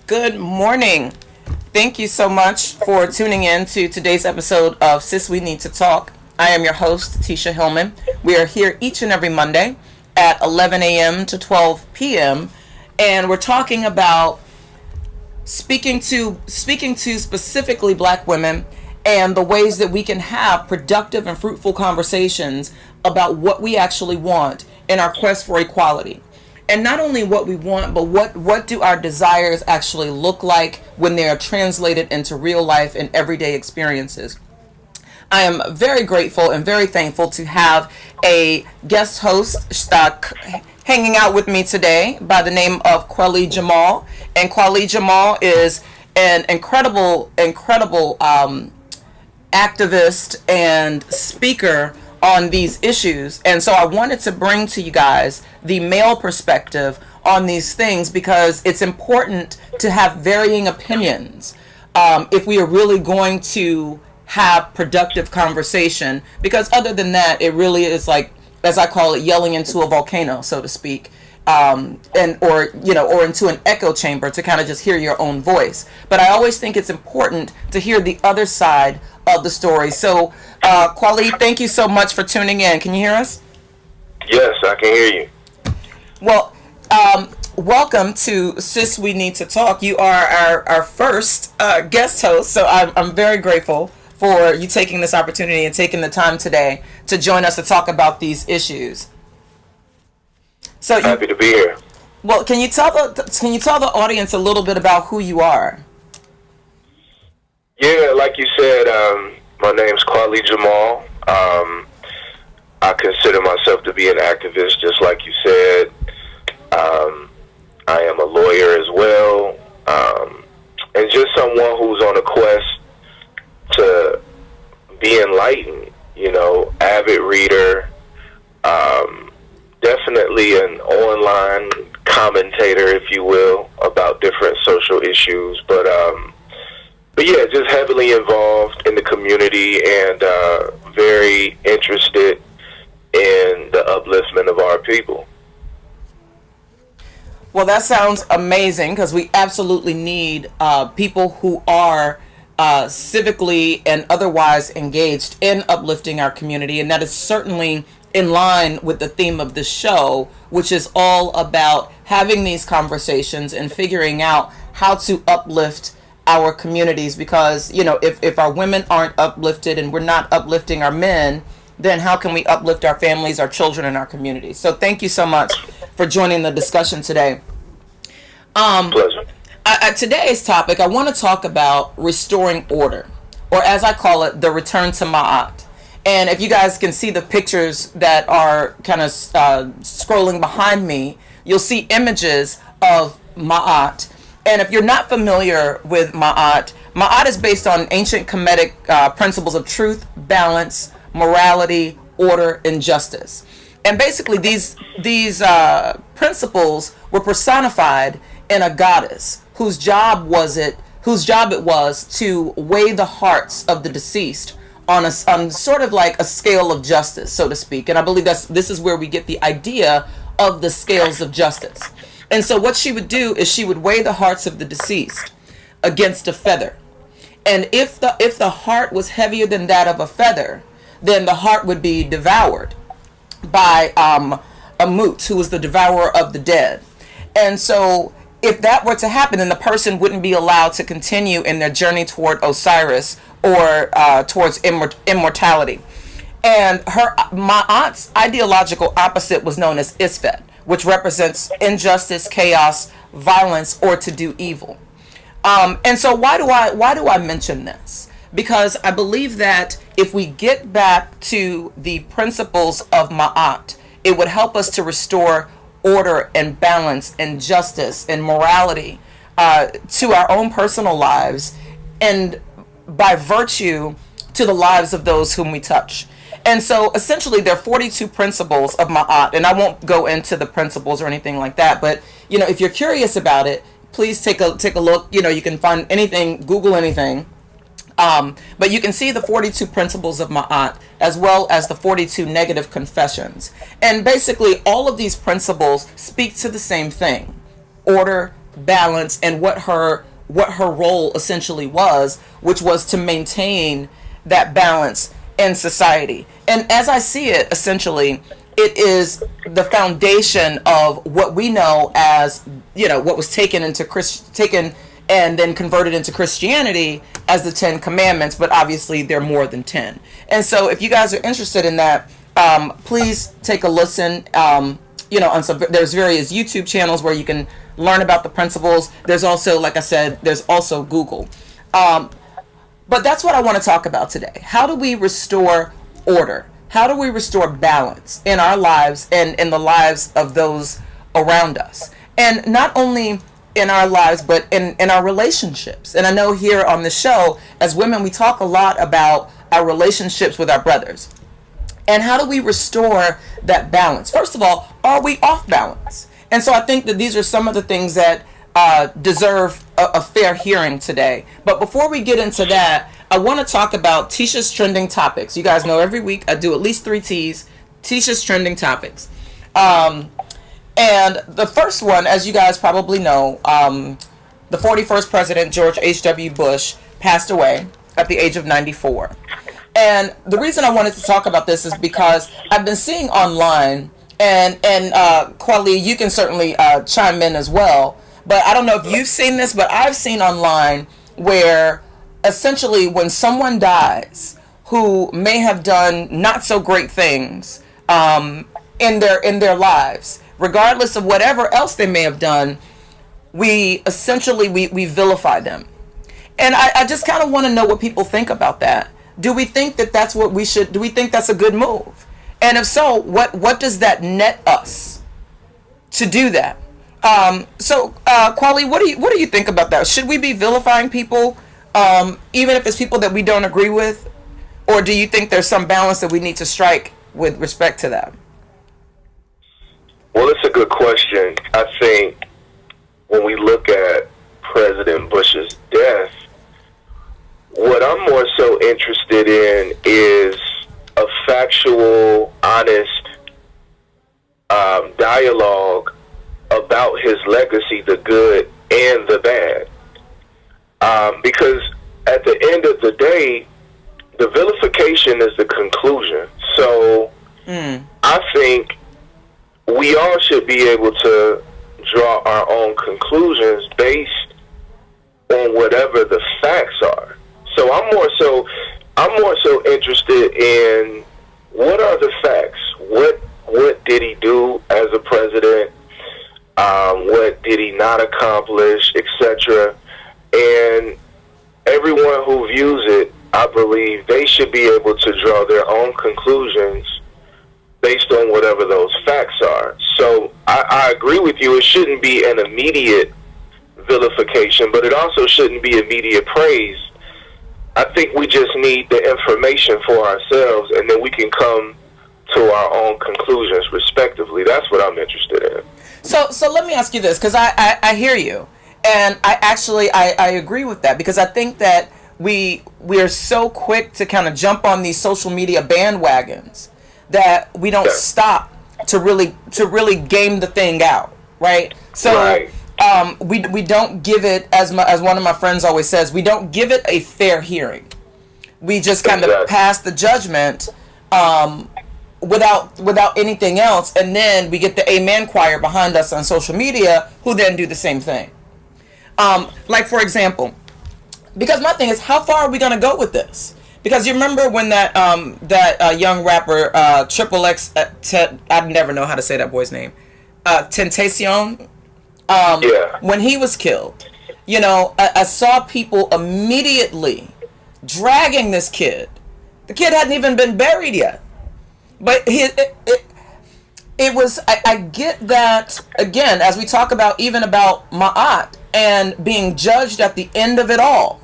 Good morning. Thank you so much for tuning in to today's episode of Sis We Need to Talk. I am your host, Tisha Hillman. We are here each and every Monday at 11 a.m. to 12 p.m. and we're talking about speaking to specifically Black women and the ways that we can have productive and fruitful conversations about what we actually want in our quest for equality. And not only what we want, but what do our desires actually look like when they are translated into real life and everyday experiences. I am very grateful and very thankful to have a guest host hanging out with me today by the name of Claude Lee Jamal. And Claude Lee Jamal is an incredible activist and speaker on these issues. And so I wanted to bring to you guys the male perspective on these things because it's important to have varying opinions if we are really going to have productive conversation, because other than that, it really is like, as I call it, yelling into a volcano, so to speak, or into an echo chamber to kind of just hear your own voice. But I always think it's important to hear the other side of the story. So, Claude, thank you so much for tuning in. Can you hear us? Yes, I can hear you. Well, welcome to Sis We Need to Talk. You are our first guest host, so I'm very grateful for you taking this opportunity and taking the time today to join us to talk about these issues. So happy to be here. Well, can you tell the audience a little bit about who you are? Yeah, like you said, my name's Claude Lee Jamal. I consider myself to be an activist, just like you said. I am a lawyer as well, and just someone who's on a quest to be enlightened, avid reader, definitely an online commentator, if you will, about different social issues, but yeah, just heavily involved in the community and very interested in the upliftment of our people. Well, that sounds amazing, because we absolutely need people who are civically and otherwise engaged in uplifting our community, and that is certainly in line with the theme of the show, which is all about having these conversations and figuring out how to uplift our communities, because if our women aren't uplifted and we're not uplifting our men, then how can we uplift our families, our children, and our communities? So thank you so much for joining the discussion today. Pleasure. Today's topic, I want to talk about restoring order, or as I call it, the return to Ma'at. And if you guys can see the pictures that are kind of scrolling behind me, you'll see images of Ma'at. And if you're not familiar with Ma'at, Ma'at is based on ancient Kemetic principles of truth, balance, morality, order, and justice. And basically these principles were personified in a goddess whose job it was to weigh the hearts of the deceased on sort of like a scale of justice, so to speak. And I believe this is where we get the idea of the scales of justice. And so what she would do is she would weigh the hearts of the deceased against a feather. And if the heart was heavier than that of a feather, then the heart would be devoured by Amut, who was the devourer of the dead. And so if that were to happen, then the person wouldn't be allowed to continue in their journey toward Osiris or towards immortality. And my aunt's ideological opposite was known as Isfet, which represents injustice, chaos, violence, or to do evil. And so why do I mention this? Because I believe that if we get back to the principles of Ma'at, it would help us to restore order and balance and justice and morality to our own personal lives, and by virtue to the lives of those whom we touch. And so essentially there are 42 principles of Ma'at, and I won't go into the principles or anything like that, but if you're curious about it, please take a look. You can find anything, Google anything. But you can see the 42 principles of Ma'at as well as the 42 negative confessions. And basically all of these principles speak to the same thing: order, balance and what her role essentially was, which was to maintain that balance in society. And as I see it, essentially, it is the foundation of what we know as, what was taken and then converted into Christianity as the 10 Commandments, but obviously they're more than 10. And so if you guys are interested in that, please take a listen. There's various YouTube channels where you can learn about the principles. There's also, like I said, there's also Google. But that's what I want to talk about today. How do we restore order? How do we restore balance in our lives and in the lives of those around us? And not only in our lives, but in our relationships. And I know here on the show, as women, we talk a lot about our relationships with our brothers. And how do we restore that balance? First of all, are we off balance? And so I think that these are some of the things that deserve a fair hearing today. But before we get into that, I want to talk about Tisha's trending topics. You guys know every week I do at least 3 T's, Tisha's trending topics. And the first one, as you guys probably know, the 41st president, George H.W. Bush, passed away at the age of 94. And the reason I wanted to talk about this is because I've been seeing online, and Claude Lee, you can certainly chime in as well, but I don't know if you've seen this, but I've seen online where essentially when someone dies who may have done not so great things in their lives, regardless of whatever else they may have done, we vilify them. And I just kind of want to know what people think about that. Do we think that that's what we should, do we think that's a good move? And if so, what does that net us to do that? Kwali, what do you think about that? Should we be vilifying people, even if it's people that we don't agree with? Or do you think there's some balance that we need to strike with respect to that? Well, it's a good question. I think when we look at President Bush's death, what I'm more so interested in is a factual, honest dialogue about his legacy, the good and the bad. Because at the end of the day, the vilification is the conclusion. So I think we all should be able to draw our own conclusions based on whatever the facts are. So I'm more so interested in what are the facts. What did he do as a president? What did he not accomplish, etc. And everyone who views it, I believe they should be able to draw their own conclusions based on whatever those facts are. So I agree with you. It shouldn't be an immediate vilification, but it also shouldn't be immediate praise. I think we just need the information for ourselves, and then we can come to our own conclusions respectively. That's what I'm interested in. So let me ask you this, because I hear you, and I agree with that, because I think that we are so quick to kind of jump on these social media bandwagons that we don't stop to really game the thing out, right? So right. We don't give it, as one of my friends always says, we don't give it a fair hearing. We just kind of pass the judgment without anything else, and then we get the amen choir behind us on social media who then do the same thing. Like, for example, because my thing is, how far are we going to go with this? Because you remember when that young rapper Triple X, I never know how to say that boy's name, Tentacion, when he was killed, I saw people immediately dragging this kid. The kid hadn't even been buried yet, but it was. I get that, again, as we talk about even about Ma'at and being judged at the end of it all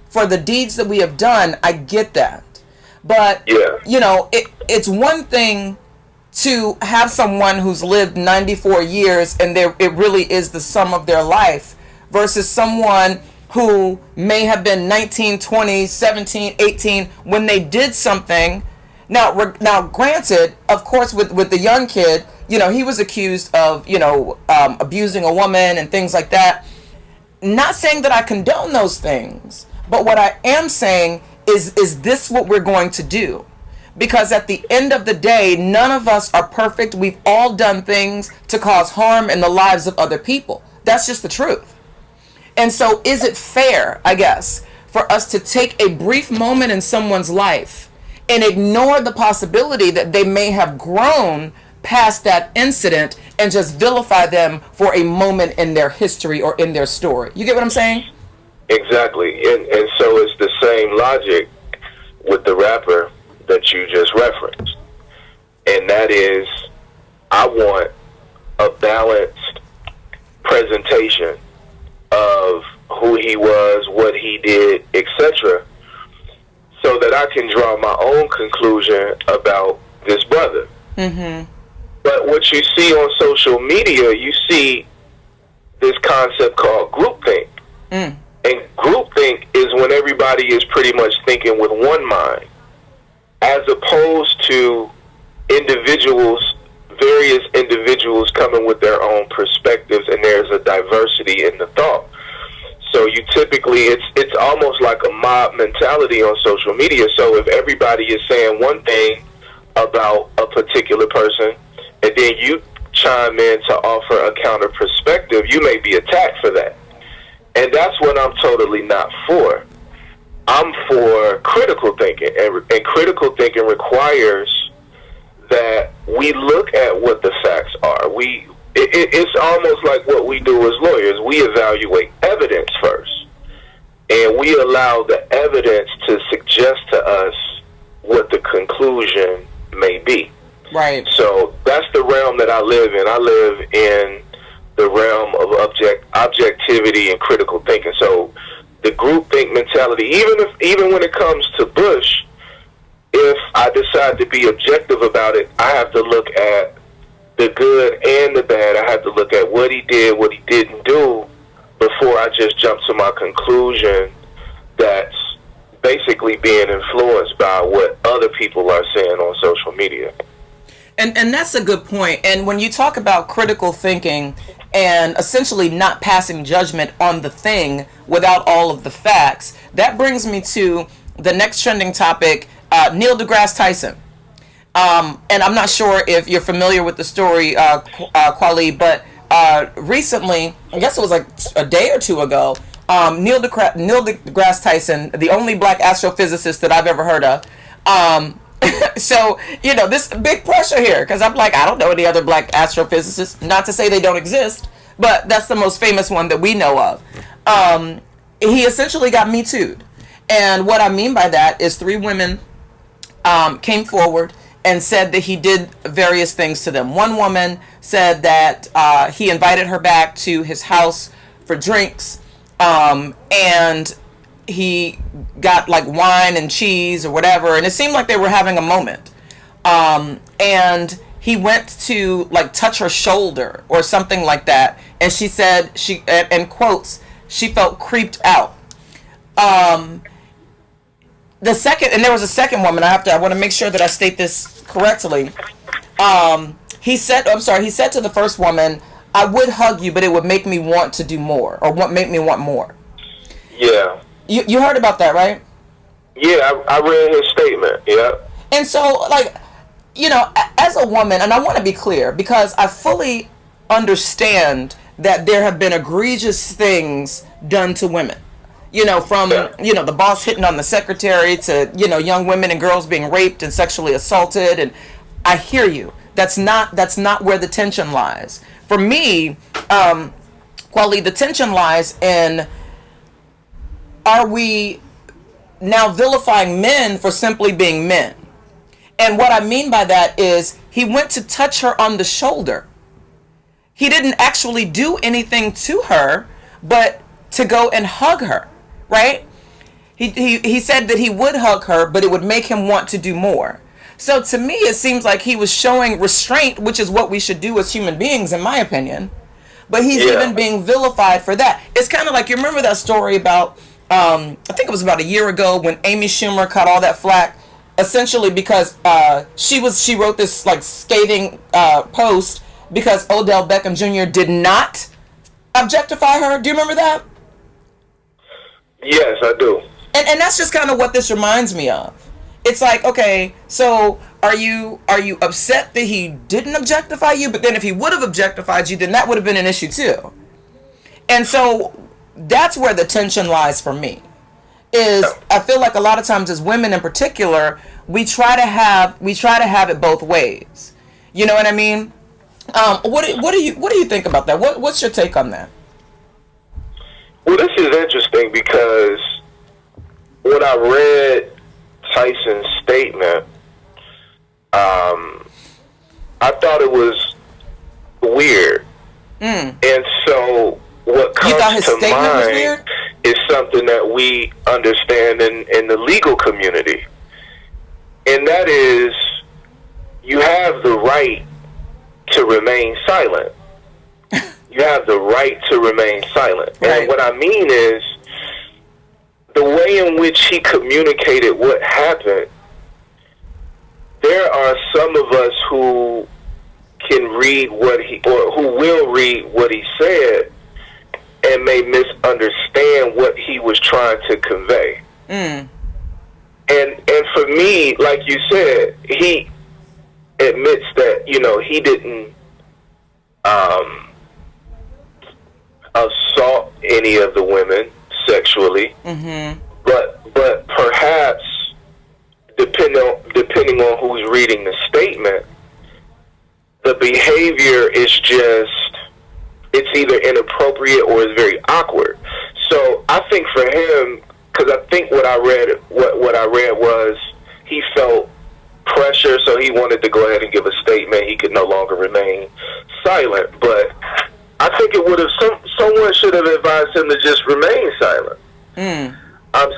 for the deeds that we have done. I get that, but it's one thing to have someone who's lived 94 years and it really is the sum of their life, versus someone who may have been 19, 20, 17, 18 when they did something. Now granted, of course, with the young kid, he was accused of, abusing a woman and things like that. not saying that I condone those things, but what I am saying is this what we're going to do? Because at the end of the day, none of us are perfect. We've all done things to cause harm in the lives of other people. That's just the truth. And so is it fair, I guess, for us to take a brief moment in someone's life and ignore the possibility that they may have grown past that incident and just vilify them for a moment in their history or in their story? You get what I'm saying? Exactly. And so it's the same logic with the rapper that you just referenced. And that is, I want a balanced presentation of who he was, what he did, etc., so that I can draw my own conclusion about this brother. Mm-hmm. But what you see on social media, you see this concept called groupthink. Mm. And groupthink is when everybody is pretty much thinking with one mind, as opposed to various individuals coming with their own perspectives, and there's a diversity in the thought. So you typically, it's almost like a mob mentality on social media. So if everybody is saying one thing about a particular person, and then you chime in to offer a counter perspective, you may be attacked for that. And that's what I'm totally not for. I'm for critical thinking, and critical thinking requires that we look at what the facts are. It's almost like what we do as lawyers. We evaluate evidence first, and we allow the evidence to suggest to us what the conclusion may be. Right. So that's the realm that I live in. I live in the realm of objectivity and critical thinking. So the groupthink mentality, even when it comes to Bush, if I decide to be objective about it, I have to look at the good and the bad. I have to look at what he did, what he didn't do, before I just jump to my conclusion that's basically being influenced by what other people are saying on social media. And that's a good point. And when you talk about critical thinking and essentially not passing judgment on the thing without all of the facts, that brings me to the next trending topic, Neil deGrasse Tyson. And I'm not sure if you're familiar with the story, Kweli, but recently, I guess it was like a day or two ago, Neil deGrasse Tyson, the only black astrophysicist that I've ever heard of, so, this big pressure here, because I'm like, I don't know any other black astrophysicists. Not to say they don't exist, but that's the most famous one that we know of. He essentially got Me Too'd. And what I mean by that is 3 women came forward and said that he did various things to them. One woman said that he invited her back to his house for drinks, and he got like wine and cheese or whatever, and it seemed like they were having a moment. And he went to like touch her shoulder or something like that, and she said, in quotes, she felt creeped out. The second, and there was a second woman, I want to make sure that I state this correctly. He said to the first woman, I would hug you, but it would make me want to do more, or make me want more. Yeah. You heard about that, right? Yeah, I read his statement, yeah. And so, as a woman, and I want to be clear, because I fully understand that there have been egregious things done to women. From, the boss hitting on the secretary to, young women and girls being raped and sexually assaulted. And I hear you. That's not where the tension lies. For me, Kweli, the tension lies in, are we now vilifying men for simply being men? And what I mean by that is he went to touch her on the shoulder. He didn't actually do anything to her, but to go and hug her, right? He said that he would hug her, but it would make him want to do more. So to me, it seems like he was showing restraint, which is what we should do as human beings, in my opinion. But he's even being vilified for that. It's kind of like, you remember that story about, I think it was about a year ago, when Amy Schumer caught all that flack, essentially because she wrote this like scathing post because Odell Beckham Jr. did not objectify her. Do you remember that? Yes, I do. And that's just kind of what this reminds me of. It's like, okay, so are you upset that he didn't objectify you? But then if he would have objectified you, then that would have been an issue too. And so that's where the tension lies for me. Is I feel like a lot of times as women in particular, we try to have it both ways. You know what I mean? What do you think about that? What's your take on that? Well, this is interesting because when I read Tyson's statement, I thought it was weird. And so what comes to mind is something that we understand in the legal community. And that is, you have the right to remain silent. You have the right to remain silent. Right. And what I mean is, the way in which he communicated what happened, there are some of us who can read who will read what he said and may misunderstand what he was trying to convey. And for me, like you said, he admits that, he didn't assault any of the women sexually, but perhaps depending on who's reading the statement, the behavior is it's either inappropriate or it's very awkward. So I think for him, because I think what I read was he felt pressure, so he wanted to go ahead and give a statement. He could no longer remain silent, but I think it would have someone should have advised him to just remain silent.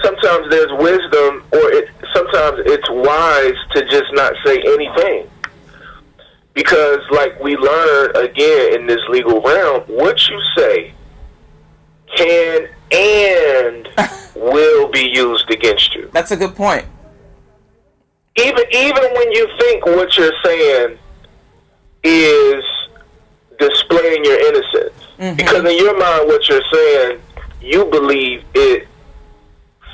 Sometimes there's wisdom, or sometimes it's wise to just not say anything, because, like we learn again in this legal realm, what you say can and will be used against you. That's a good point. Even when you think what you're saying is displaying your innocence, because in your mind what you're saying, you believe it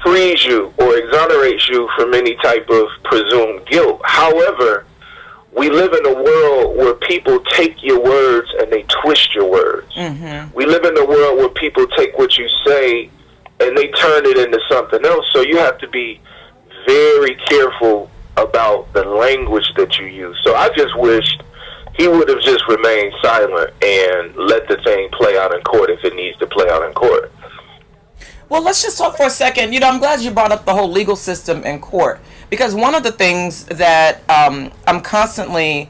frees you or exonerates you from any type of presumed guilt. However, we live in a world where people take your words and they twist your words. We live in a world where people take what you say and they turn it into something else. So you have to be very careful about the language that you use. So I just wished he would have just remained silent and let the thing play out in court if it needs to play out in court. Well, let's just talk for a second. I'm glad you brought up the whole legal system in court, because one of the things that I'm constantly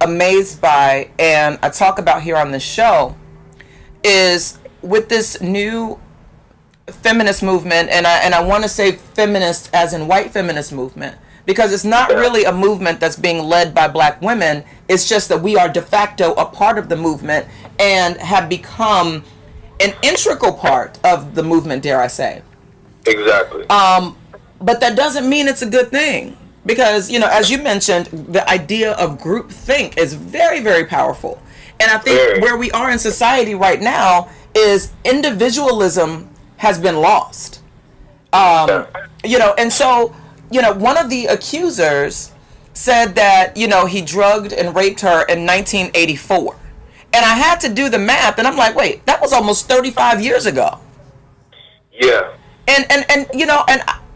amazed by, and I talk about here on this show, is with this new feminist movement, and I want to say feminist as in white feminist movement, because it's not really a movement that's being led by black women. It's just that we are de facto a part of the movement and have become an integral part of the movement, dare I say. Exactly. But that doesn't mean it's a good thing, because, as you mentioned, the idea of groupthink is very, very powerful. And I think where we are in society right now is individualism has been lost. And so, one of the accusers said that, he drugged and raped her in 1984. And I had to do the math, and I'm like, wait, that was almost 35 years ago. Yeah. And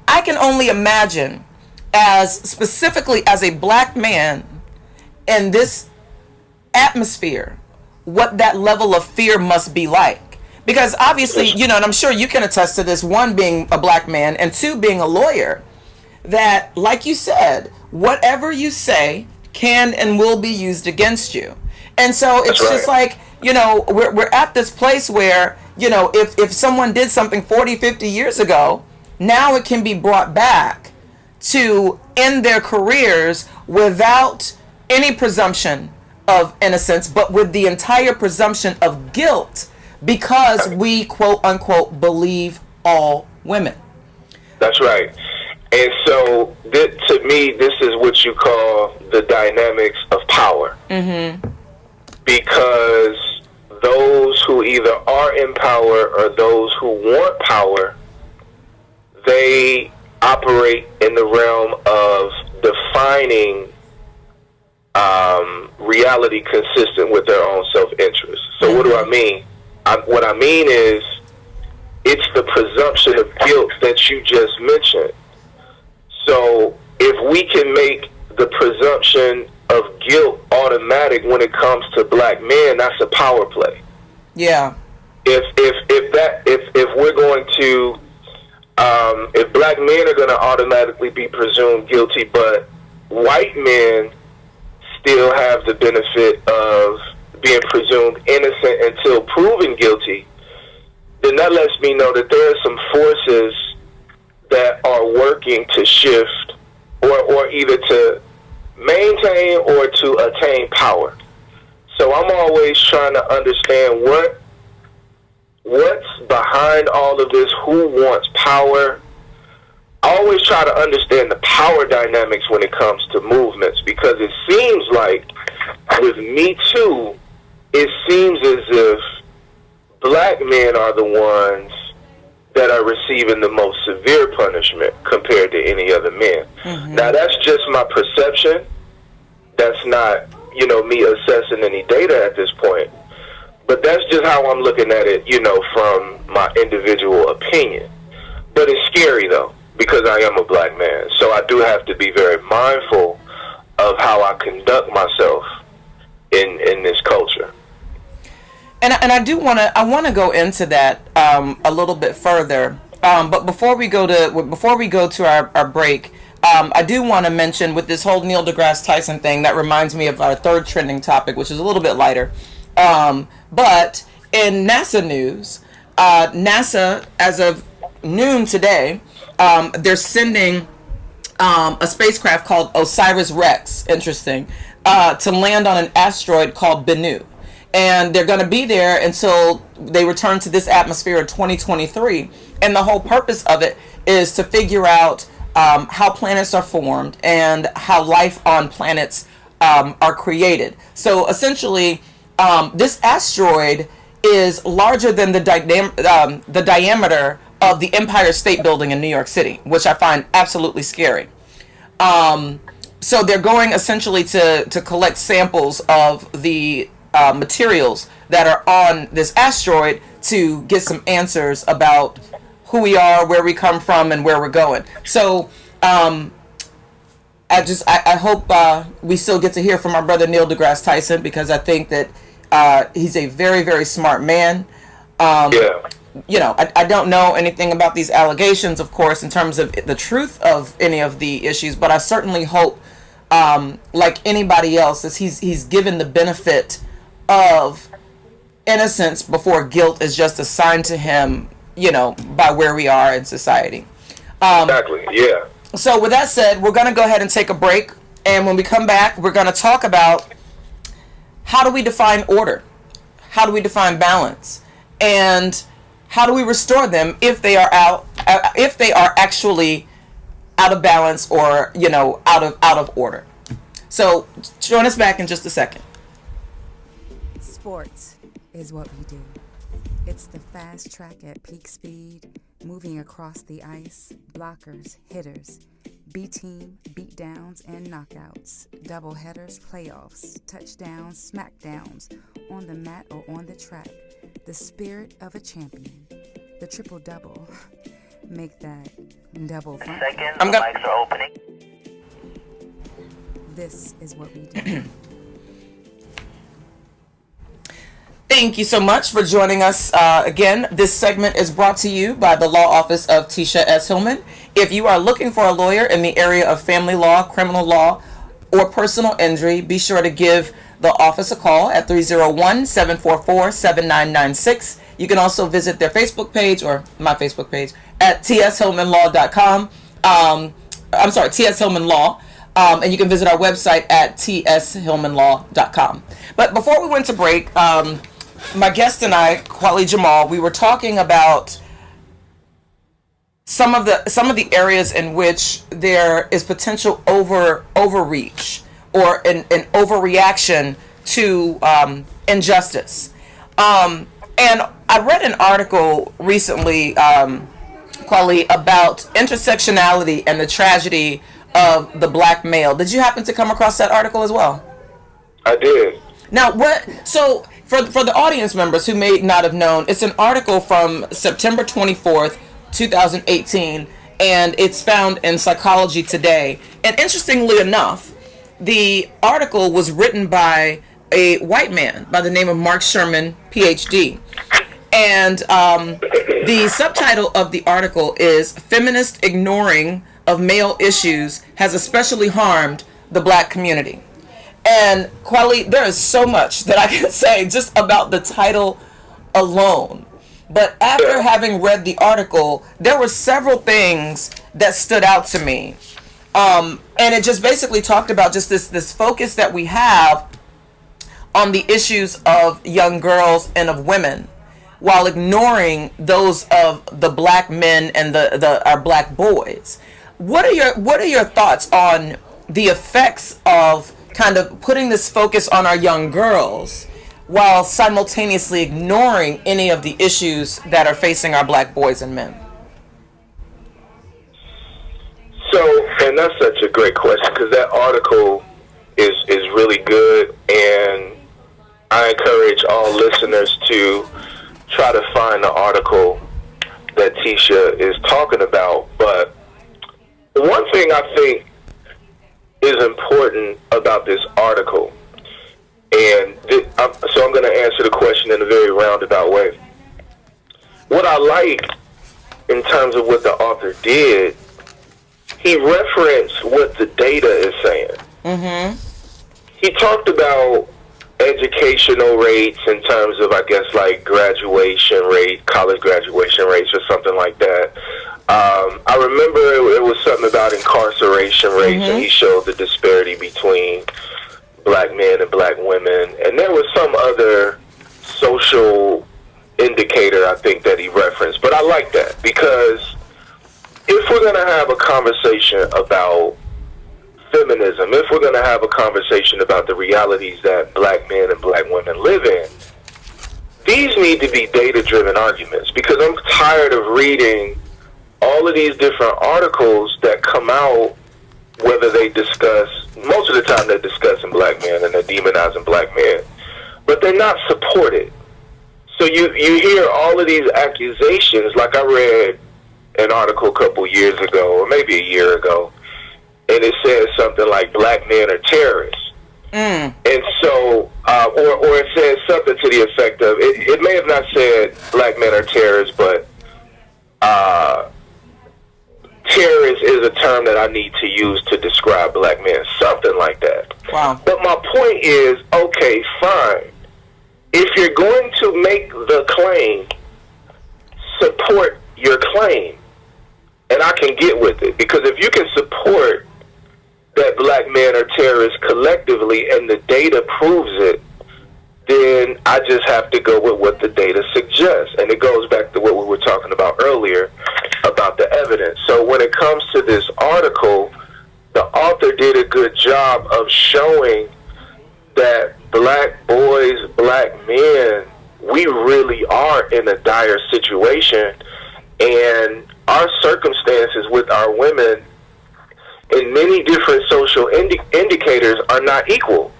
I can only imagine, specifically as a black man in this atmosphere, what that level of fear must be like. Because obviously, and I'm sure you can attest to this, one, being a black man, and two, being a lawyer, that, like you said, whatever you say can and will be used against you. And so it's just like, we're at this place where, if someone did something 40, 50 years ago, now it can be brought back to end their careers without any presumption of innocence, but with the entire presumption of guilt, because we, quote unquote, believe all women. That's right. And so, to me, this is what you call the dynamics of power. Because those who either are in power or those who want power they operate in the realm of defining reality consistent with their own self-interest. So what do I mean? What I mean is, it's the presumption of guilt that you just mentioned. So if we can make the presumption of guilt automatic when it comes to black men, that's a power play. Yeah. If we're going to if black men are going to automatically be presumed guilty, but white men still have the benefit of being presumed innocent until proven guilty, then that lets me know that there are some forces that are working to shift or either to maintain or to attain power. So I'm always trying to understand what's behind all of this, who wants power. I always try to understand the power dynamics when it comes to movements, because it seems like with Me Too, it seems as if black men are the ones that are receiving the most severe punishment compared to any other men. Mm-hmm. Now, that's just my perception. That's not, me assessing any data at this point. But that's just how I'm looking at it, from my individual opinion. But it's scary, though, because I am a black man. So I do have to be very mindful of how I conduct myself in this culture. And I want to go into that a little bit further. But before we go to our break, I do want to mention, with this whole Neil deGrasse Tyson thing, that reminds me of our third trending topic, which is a little bit lighter. But in NASA news, NASA, as of noon today, they're sending a spacecraft called OSIRIS-REx, interesting, to land on an asteroid called Bennu. And they're going to be there until they return to this atmosphere in 2023. And the whole purpose of it is to figure out how planets are formed and how life on planets are created. So essentially, this asteroid is larger than the diameter of the Empire State Building in New York City, which I find absolutely scary. So they're going essentially to collect samples of the materials that are on this asteroid to get some answers about who we are, where we come from, and where we're going. So I hope we still get to hear from our brother Neil deGrasse Tyson, because I think that he's a very, very smart man. I don't know anything about these allegations, of course, in terms of the truth of any of the issues, but I certainly hope, like anybody else, is he's given the benefit of innocence before guilt is just assigned to him, by where we are in society. Exactly, yeah. So with that said, we're going to go ahead and take a break. And when we come back, we're going to talk about how do we define order? How do we define balance? And how do we restore them if they are actually out of balance or, out of order? So join us back in just a second. Sports is what we do. It's the fast track at peak speed, moving across the ice, blockers, hitters, B-team, beatdowns, and knockouts, doubleheaders, playoffs, touchdowns, smackdowns, on the mat or on the track. The spirit of a champion. The triple-double. Make that double fun. Second, the mics are opening. This is what we do. Thank you so much for joining us again. This segment is brought to you by the Law Office of Tisha S. Hillman. If you are looking for a lawyer in the area of family law, criminal law, or personal injury, be sure to give the office a call at 301-744-7996. You can also visit their Facebook page, or my Facebook page, at tshillmanlaw.com. T.S. Hillman Law. And you can visit our website at tshillmanlaw.com. But before we went to break, my guest and I, Claude Lee Jamal, we were talking about some of the areas in which there is potential overreach or an overreaction to injustice. And I read an article recently Kwali, about intersectionality and the tragedy of the black male. Did you happen to come across that article as well? I did. Now, what? So, for the audience members who may not have known, it's an article from September 24th, 2018, and it's found in Psychology Today. And interestingly enough, the article was written by a white man by the name of Mark Sherman, PhD. And the subtitle of the article is "Feminist Ignoring of Male Issues Has Especially Harmed the Black Community." And Kwali, there is so much that I can say just about the title alone. But after having read the article, there were several things that stood out to me. And it just basically talked about just this focus that we have on the issues of young girls and of women, while ignoring those of the black men and our black boys. What are your thoughts on the effects of kind of putting this focus on our young girls while simultaneously ignoring any of the issues that are facing our black boys and men? So, and that's such a great question, because that article is really good, and I encourage all listeners to try to find the article that Tisha is talking about. But one thing I think is important about this article, and so I'm going to answer the question in a very roundabout way. What I like in terms of what the author did, he referenced what the data is saying. Mm-hmm. He talked about educational rates in terms of, I guess, like graduation rate, college graduation rates or something like that. I remember it was something about incarceration rates, and he showed the disparity between black men and black women. And there was some other social indicator, I think, that he referenced. But I like that, because if we're going to have a conversation about feminism, if we're going to have a conversation about the realities that black men and black women live in, these need to be data-driven arguments, because I'm tired of reading all of these different articles that come out, whether they discuss, most of the time they're discussing black men and they're demonizing black men, but they're not supported. So you hear all of these accusations, like I read an article a couple years ago, or maybe a year ago, and it says something like black men are terrorists. And so, or it says something to the effect of, it may have not said black men are terrorists, but terrorist is a term that I need to use to describe black men, something like that. Wow. But my point is, okay, fine. If you're going to make the claim, support your claim. And I can get with it, because if you can support that black men are terrorists collectively and the data proves it, then I just have to go with what the data suggests. And it goes back to what we were talking about earlier about the evidence. So when it comes to this article, the author did a good job of showing that black boys, black men, we really are in a dire situation, and our circumstances with our women in many different social indicators are not equal.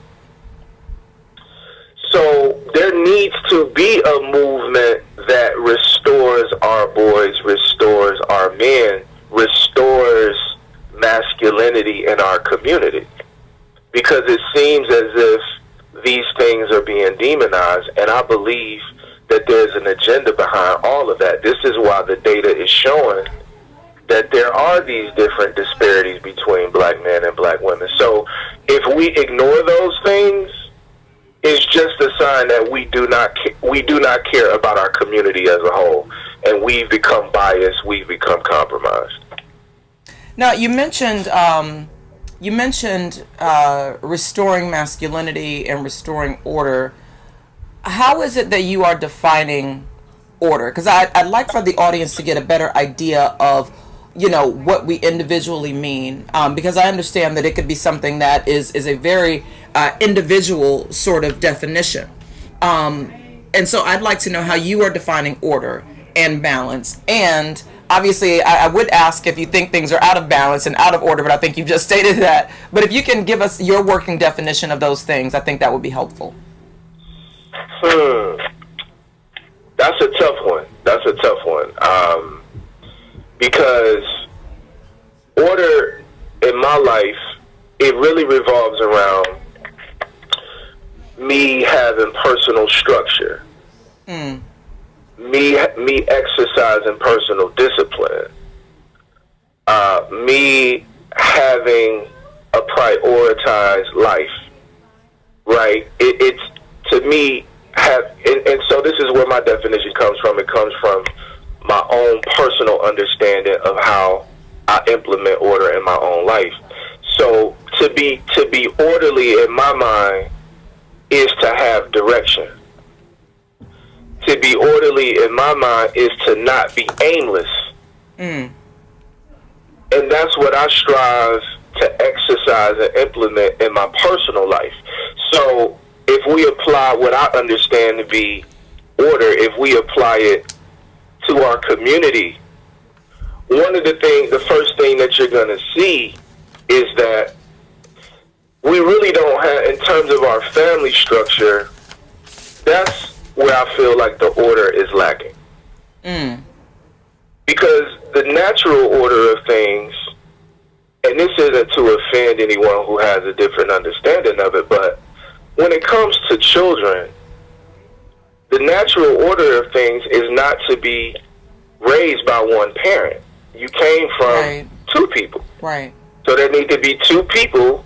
So there needs to be a movement that restores our boys, restores our men, restores masculinity in our community. Because it seems as if these things are being demonized, and I believe that there's an agenda behind all of that. This is why the data is showing that there are these different disparities between black men and black women. So if we ignore those things, it's just a sign that we do not care about our community as a whole, and we've become biased, we've become compromised. Now, you mentioned restoring masculinity and restoring order. How is it that you are defining order? Because I'd like for the audience to get a better idea of, what we individually mean, because I understand that it could be something that is a very individual sort of definition. And so I'd like to know how you are defining order and balance, and obviously, I would ask if you think things are out of balance and out of order, but I think you've just stated that. But if you can give us your working definition of those things, I think that would be helpful. That's a tough one. Because order in my life, it really revolves around me having personal structure, me exercising personal discipline, me having a prioritized life, right? It's to me and so this is where my definition comes from. It comes from my own personal understanding of how I implement order in my own life. So to be orderly in my mind is to have direction. To be orderly in my mind is to not be aimless. And that's what I strive to exercise and implement in my personal life. So if we apply what I understand to be order, if we apply it to our community, the first thing that you're going to see is that we really don't have, in terms of our family structure, that's where I feel like the order is lacking. Because the natural order of things, and this isn't to offend anyone who has a different understanding of it, but when it comes to children, the natural order of things is not to be raised by one parent. You came from two people. Right. So there need to be two people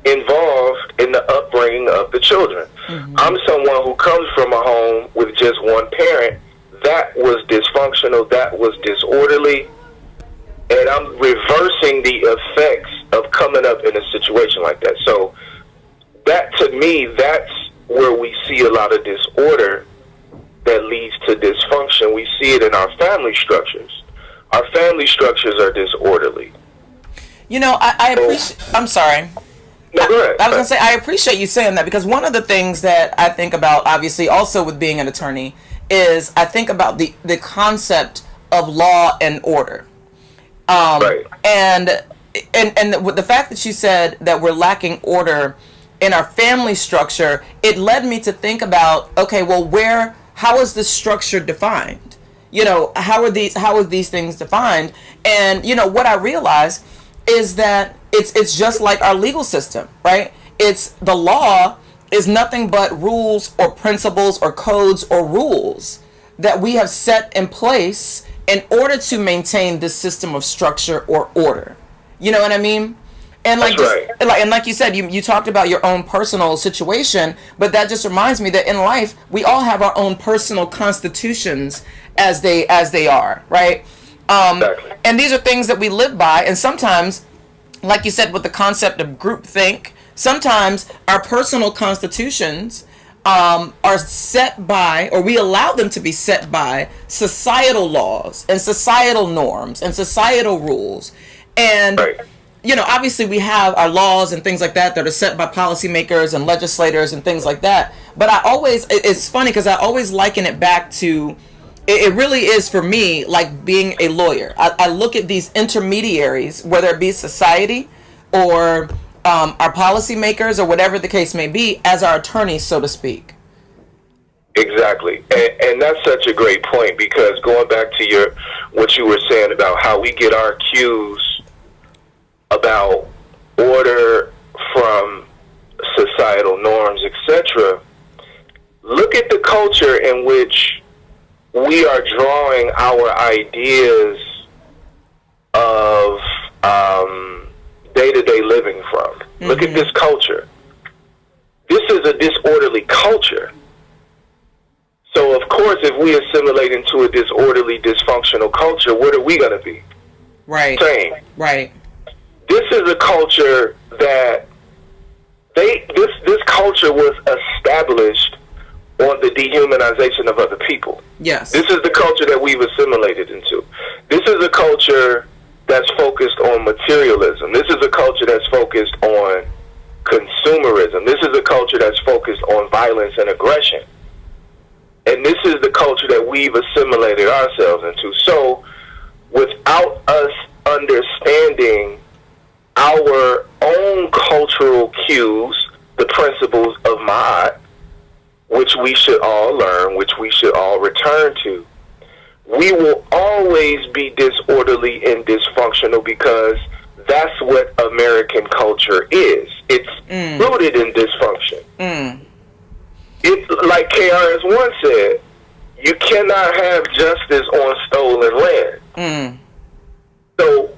involved in the upbringing of the children. I'm someone who comes from a home with just one parent that was dysfunctional, that was disorderly, and I'm reversing the effects of coming up in a situation like that. So that, to me, that's where we see a lot of disorder that leads to dysfunction. We see it in our family structures. Our family structures are disorderly. You know, I appreciate... I'm sorry. No, go ahead. I was going to say, I appreciate you saying that, because one of the things that I think about, obviously, also with being an attorney, is I think about the concept of law and order. Right. And the fact that you said that we're lacking order in our family structure, it led me to think about, okay, well, how is this structure defined? You know, how are these things defined? And, you know, what I realized is that it's just like our legal system, right? It's the law is nothing but rules or principles or codes or rules that we have set in place in order to maintain this system of structure or order. You know what I mean? And like, and like you said, you talked about your own personal situation, but that just reminds me that in life we all have our own personal constitutions as they are, right? Exactly. And these are things that we live by, and sometimes, like you said, with the concept of groupthink, sometimes our personal constitutions are set by, or we allow them to be set by, societal laws and societal norms and societal rules. And you know, obviously we have our laws and things like that that are set by policymakers and legislators and things like that. But it's funny because I always liken it back to, it really is for me like being a lawyer. I look at these intermediaries, whether it be society or our policymakers or whatever the case may be, as our attorneys, so to speak. Exactly. And that's such a great point, because going back to what you were saying about how we get our cues about order from societal norms, etc. Look at the culture in which we are drawing our ideas of day-to-day living from. Look at this culture. This is a disorderly culture. So, of course, if we assimilate into a disorderly, dysfunctional culture, what are we going to be? Right. Same. Right. This is a culture that this culture was established on the dehumanization of other people. Yes. This is the culture that we've assimilated into. This is a culture that's focused on materialism. This is a culture that's focused on consumerism. This is a culture that's focused on violence and aggression. And this is the culture that we've assimilated ourselves into. So without us understanding our own cultural cues, the principles of Ma'at, which we should all learn, which we should all return to, we will always be disorderly and dysfunctional, because that's what American culture is. It's rooted in dysfunction. It, like KRS-One said, you cannot have justice on stolen land. So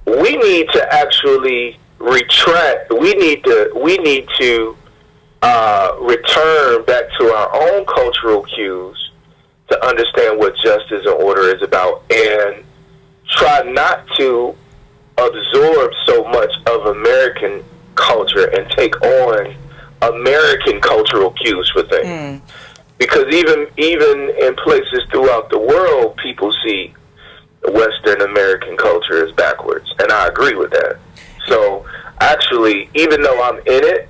we need to actually retract. We need to return back to our own cultural cues to understand what justice and order is about, and try not to absorb so much of American culture and take on American cultural cues for things. Because even in places throughout the world, people see Western American culture as backwards, and I agree with that. So actually, even though I'm in it,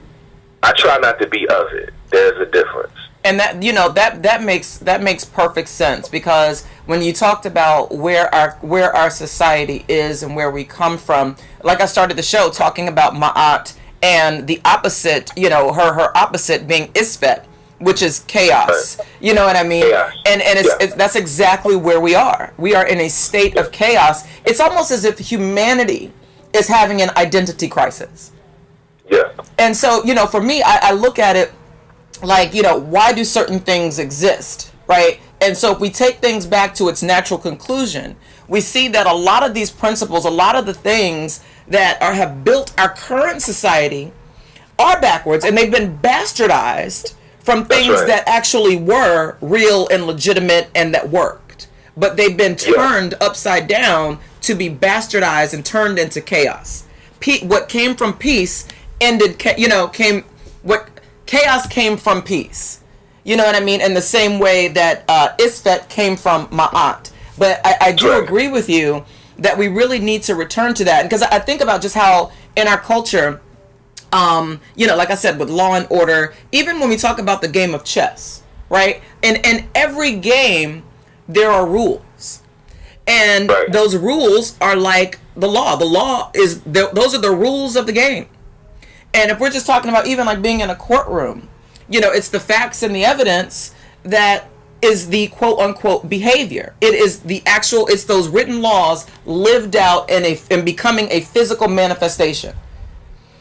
I try not to be of it. There's a difference. And that, you know, that makes perfect sense, because when you talked about where our society is and where we come from, like I started the show talking about Ma'at and the opposite, you know, her opposite being Isfet, which is chaos. Right. You know what I mean? Chaos. And it's that's exactly where we are. We are in a state of chaos. It's almost as if humanity is having an identity crisis. Yeah. And so, you know, for me, I look at it like, you know, why do certain things exist, right? And so if we take things back to its natural conclusion, we see that a lot of these principles, a lot of the things that have built our current society are backwards, and they've been bastardized from things that actually were real and legitimate and that worked. But they've been turned upside down to be bastardized and turned into chaos. What came from peace chaos came from peace. You know what I mean? In the same way that Isfet came from Ma'at. But I do agree with you that we really need to return to that. Because I think about just how in our culture, you know, like I said, with law and order, even when we talk about the game of chess, right? In every game, there are rules. And those rules are like the law. The law is, those are the rules of the game. And if we're just talking about even like being in a courtroom, you know, it's the facts and the evidence that is the quote unquote behavior. It is the actual, it's those written laws lived out in becoming a physical manifestation.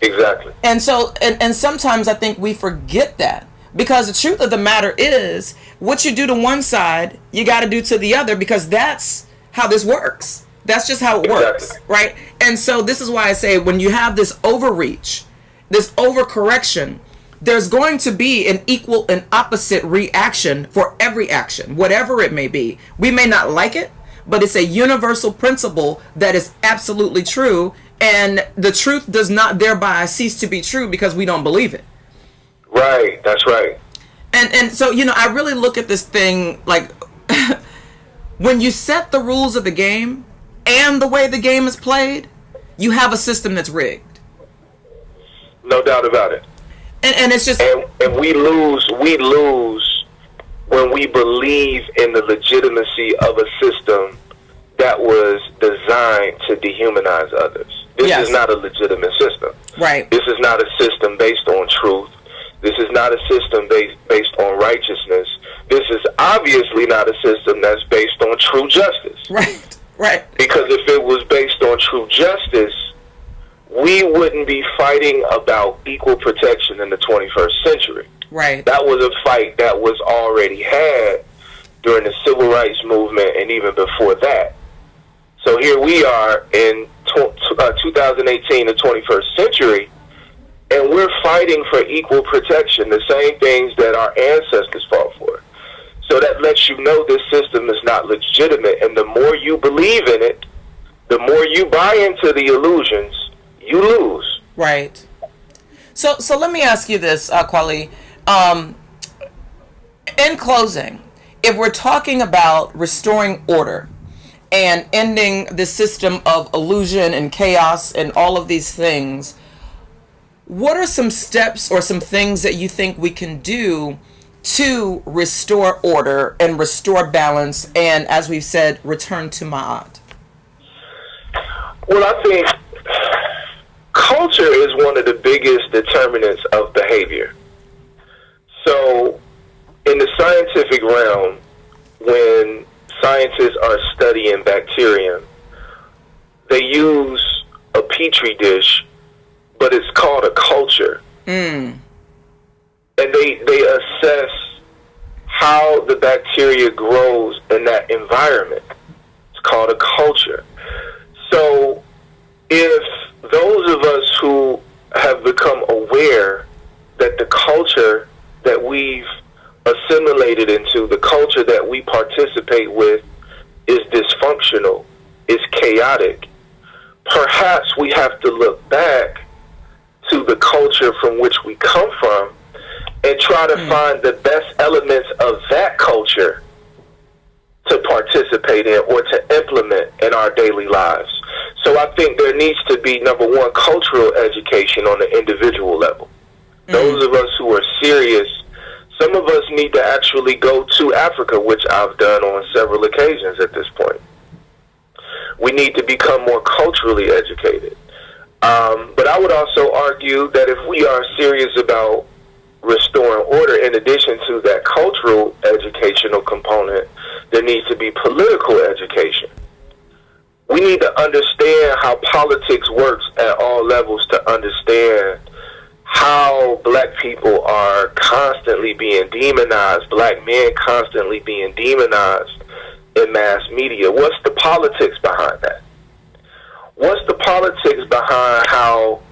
Exactly. And so, and sometimes I think we forget that, because the truth of the matter is, what you do to one side, you got to do to the other, because that's how this works. That's just how it works, right? And so this is why I say, when you have this overreach, this overcorrection, there's going to be an equal and opposite reaction for every action, whatever it may be. We may not like it, but it's a universal principle that is absolutely true, and the truth does not thereby cease to be true because we don't believe it. Right, that's right. And so, you know, I really look at this thing like when you set the rules of the game and the way the game is played, you have a system that's rigged. No doubt about it. And it's just, and we lose when we believe in the legitimacy of a system that was designed to dehumanize others. This is not a legitimate system. Right. This is not a system based on truth. This is not a system based on righteousness. This is obviously not a system that's based on true justice. Right. Right. Because if it was based on true justice, we wouldn't be fighting about equal protection in the 21st century. Right. That was a fight that was already had during the civil rights movement and even before that. So here we are in 2018, the 21st century, and we're fighting for equal protection, the same things that our ancestors fought for. So that lets you know this system is not legitimate, and the more you believe in it, the more you buy into the illusions, you lose. Right. So let me ask you this, Kweli. In closing, if we're talking about restoring order and ending the system of illusion and chaos and all of these things, what are some steps or some things that you think we can do to restore order and restore balance and, as we've said, return to Ma'at? Well, I think culture is one of the biggest determinants of behavior. So, in the scientific realm, when scientists are studying bacterium, they use a petri dish, but it's called a culture. And they assess how the bacteria grows in that environment. It's called a culture. So if those of us who have become aware that the culture that we've assimilated into, the culture that we participate with, is dysfunctional, is chaotic, perhaps we have to look back to the culture from which we come from and try to find the best elements of that culture to participate in or to implement in our daily lives. So I think there needs to be, number one, cultural education on the individual level. Those of us who are serious, some of us need to actually go to Africa, which I've done on several occasions at this point. We need to become more culturally educated. But I would also argue that if we are serious about restoring order, in addition to that cultural educational component, there needs to be political education. We need to understand how politics works at all levels to understand how black people are constantly being demonized, black men constantly being demonized in mass media. What's the politics behind that? What's the politics behind how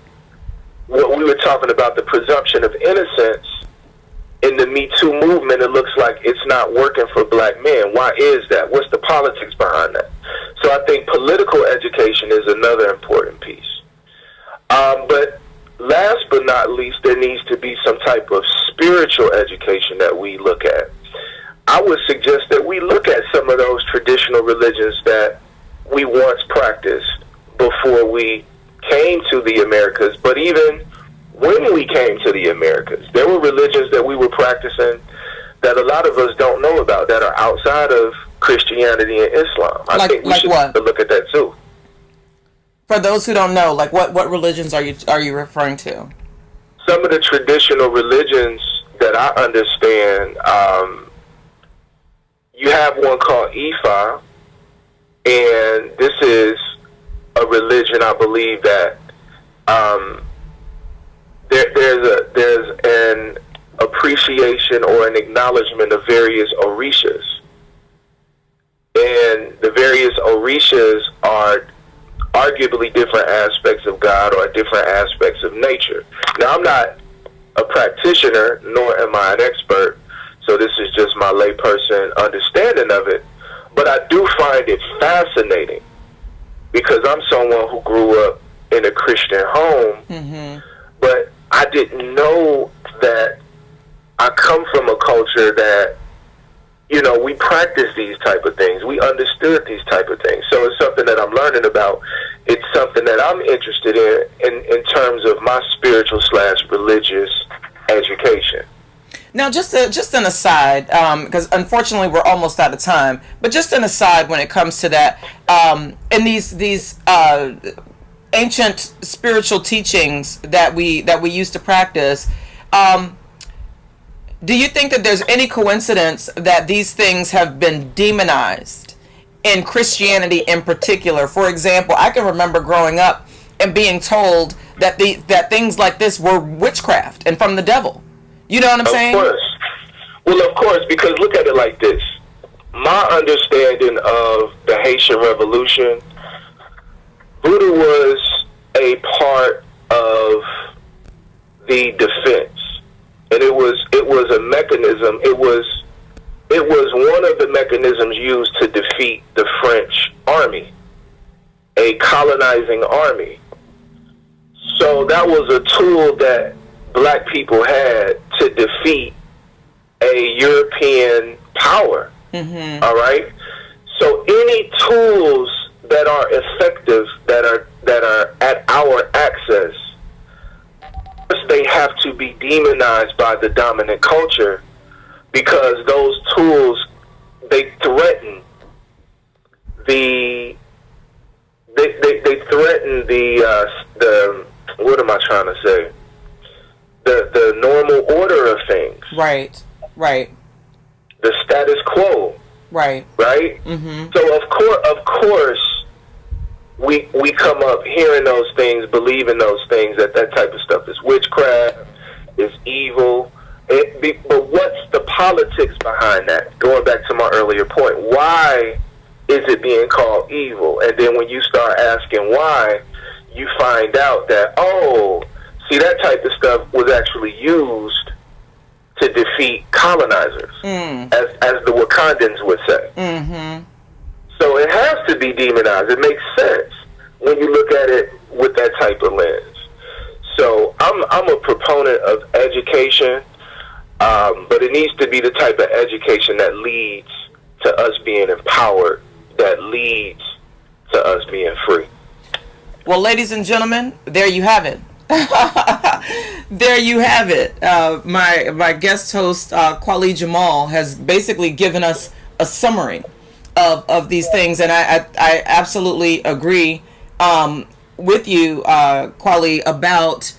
what we were talking about, the presumption of innocence in the Me Too movement, it looks like it's not working for black men. Why is that? What's the politics behind that? So I think political education is another important piece. But last but not least, there needs to be some type of spiritual education that we look at. I would suggest that we look at some of those traditional religions that we once practiced before we came to the Americas, but even when we came to the Americas, there were religions that we were practicing that a lot of us don't know about, that are outside of Christianity and Islam. I think we should look at that too. For those who don't know, like what religions are you referring to? Some of the traditional religions that I understand, you have one called Ifa, and this is a religion, I believe, that there's an appreciation or an acknowledgement of various orishas. And the various orishas are arguably different aspects of God or different aspects of nature. Now, I'm not a practitioner, nor am I an expert, so this is just my layperson understanding of it. But I do find it fascinating because I'm someone who grew up in a Christian home, but I didn't know that I come from a culture that, you know, we practice these type of things. We understood these type of things. So it's something that I'm learning about. It's something that I'm interested in terms of my spiritual / religious education. Now, just an aside, because unfortunately we're almost out of time, but just an aside when it comes to that, in these ancient spiritual teachings that we used to practice, do you think that there's any coincidence that these things have been demonized in Christianity in particular? For example, I can remember growing up and being told that that things like this were witchcraft and from the devil. You know what I'm saying? Of course. Well, of course, because look at it like this. My understanding of the Haitian Revolution, voodoo was a part of the defense. And it was a mechanism. It was one of the mechanisms used to defeat the French army, a colonizing army. So that was a tool that black people had to defeat a European power. All right. So any tools that are effective, that are at our access, they have to be demonized by the dominant culture, because those tools, they threaten the what am I trying to say? The normal order of things. Right. The status quo. Right. Mm-hmm. So of course, we come up hearing those things, believing those things, that type of stuff is witchcraft, is evil. But what's the politics behind that? Going back to my earlier point, why is it being called evil? And then when you start asking why, you find out that, see, that type of stuff was actually used to defeat colonizers, as the Wakandans would say. Mm-hmm. So it has to be demonized. It makes sense when you look at it with that type of lens. So I'm a proponent of education, but it needs to be the type of education that leads to us being empowered, that leads to us being free. Well, ladies and gentlemen, there you have it. There you have it. My guest host, Claude Lee Jamal, has basically given us a summary of these things, and I absolutely agree with you, Claude Lee, about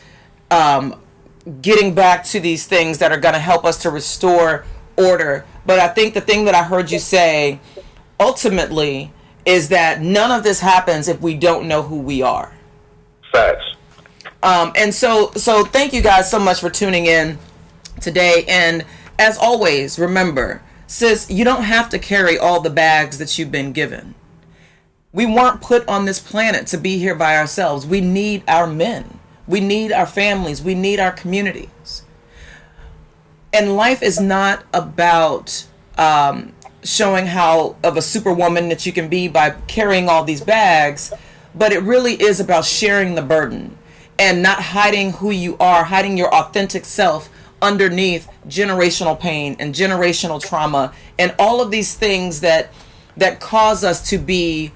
getting back to these things that are going to help us to restore order. But I think the thing that I heard you say ultimately is that none of this happens if we don't know who we are. Facts. And so thank you guys so much for tuning in today. And as always, remember, sis, you don't have to carry all the bags that you've been given. We weren't put on this planet to be here by ourselves. We need our men. We need our families. We need our communities. And life is not about showing how of a superwoman that you can be by carrying all these bags, but it really is about sharing the burden and not hiding who you are, hiding your authentic self underneath generational pain and generational trauma and all of these things that cause us to be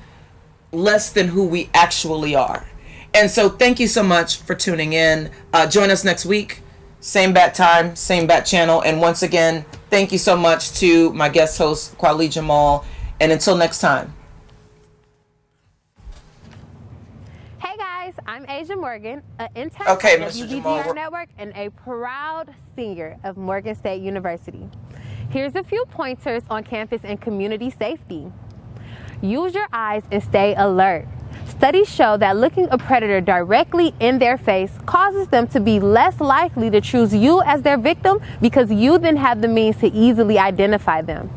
less than who we actually are. And so thank you so much for tuning in. Join us next week. Same bat time, same bat channel. And once again, thank you so much to my guest host, Claude Lee Jamal. And until next time. Hey guys, I'm Asia Morgan, an intern Okay, at Mr. WBDR Jamal. Network and a proud senior of Morgan State University. Here's a few pointers on campus and community safety. Use your eyes and stay alert. Studies show that looking a predator directly in their face causes them to be less likely to choose you as their victim because you then have the means to easily identify them.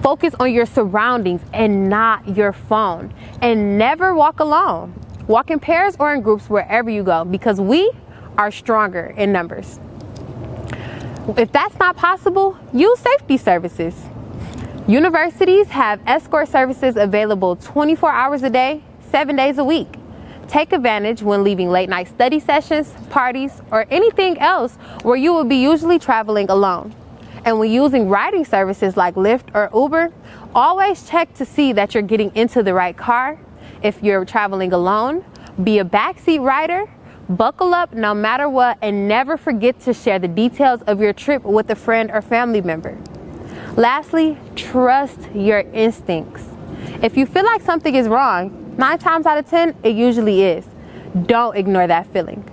Focus on your surroundings and not your phone. And never walk alone. Walk in pairs or in groups wherever you go because we are stronger in numbers. If that's not possible, use safety services. Universities have escort services available 24 hours a day, 7 days a week. Take advantage when leaving late night study sessions, parties, or anything else where you will be usually traveling alone. And when using riding services like Lyft or Uber, always check to see that you're getting into the right car. If you're traveling alone, be a backseat rider, buckle up no matter what, and never forget to share the details of your trip with a friend or family member. Lastly, trust your instincts. If you feel like something is wrong, 9 times out of 10, it usually is. Don't ignore that feeling.